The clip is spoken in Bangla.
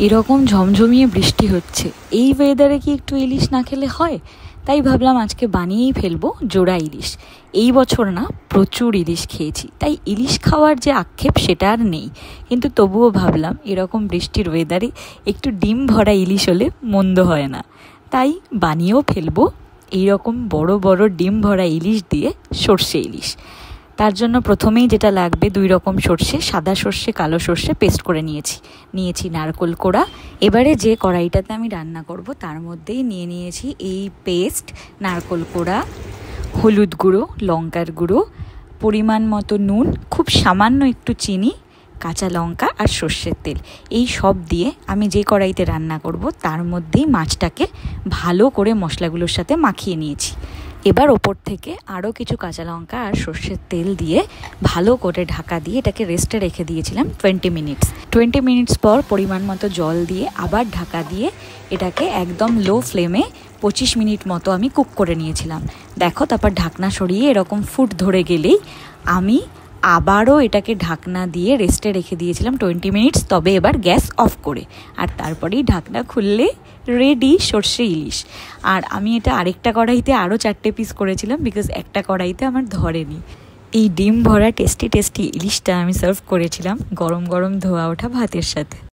এরকম ঝমঝমিয়ে বৃষ্টি হচ্ছে, এই ওয়েদারে কি একটু ইলিশ না খেলে হয়? তাই ভাবলাম আজকে বানিয়েই ফেলবো জোড়া ইলিশ। এই বছর না প্রচুর ইলিশ খেয়েছি, তাই ইলিশ খাওয়ার যে আক্ষেপ সেটা আর নেই, কিন্তু তবুও ভাবলাম এরকম বৃষ্টির ওয়েদারে একটু ডিম ভরা ইলিশ হলে মন্দ হয় না, তাই বানিয়েও ফেলবো এইরকম বড় বড় ডিম ভরা ইলিশ দিয়ে সর্ষে ইলিশ। তার জন্য প্রথমেই যেটা লাগবে 2 রকম সর্ষে, সাদা সর্ষে কালো সর্ষে পেস্ট করে নিয়েছি নারকোল কোড়া। এবারে যে কড়াইটাতে আমি রান্না করব তার মধ্যেই নিয়েছি এই পেস্ট, নারকোল কোড়া, হলুদ গুঁড়ো, লঙ্কার গুঁড়ো, পরিমাণ মতো নুন, খুব সামান্য একটু চিনি, কাঁচা লঙ্কা আর সর্ষের তেল। এই সব দিয়ে আমি যে কড়াইতে রান্না করব তার মধ্যেই মাছটাকে ভালো করে মশলাগুলোর সাথে মাখিয়ে নিয়েছি। এবার ওপর থেকে আরও কিছু কাঁচা লঙ্কা আর সর্ষের তেল দিয়ে ভালো করে ঢাকা দিয়ে এটাকে রেস্টে রেখে দিয়েছিলাম 20 মিনিটস পর পরিমাণ মতো জল দিয়ে আবার ঢাকা দিয়ে এটাকে একদম লো ফ্লেমে 25 মিনিট মতো আমি কুক করে নিয়েছিলাম। দেখো, তারপর ঢাকনা সরিয়ে এরকম ফুট ধরে গেলেই আমি আবারও এটাকে ঢাকনা দিয়ে রেস্টে রেখে দিয়েছিলাম 20 মিনিটস, তবে এবার গ্যাস অফ করে। আর তারপরেই ঢাকনা খুললে রেডি সর্ষে ইলিশ। আর আমি এটা আরেকটা কড়াইতে আরও 4টে পিস করেছিলাম, বিকজ একটা কড়াইতে আমার ধরেনি। এই ডিম ভরা টেস্টি ইলিশটা আমি সার্ভ করেছিলাম গরম গরম ধোয়া ওঠা ভাতের সাথে।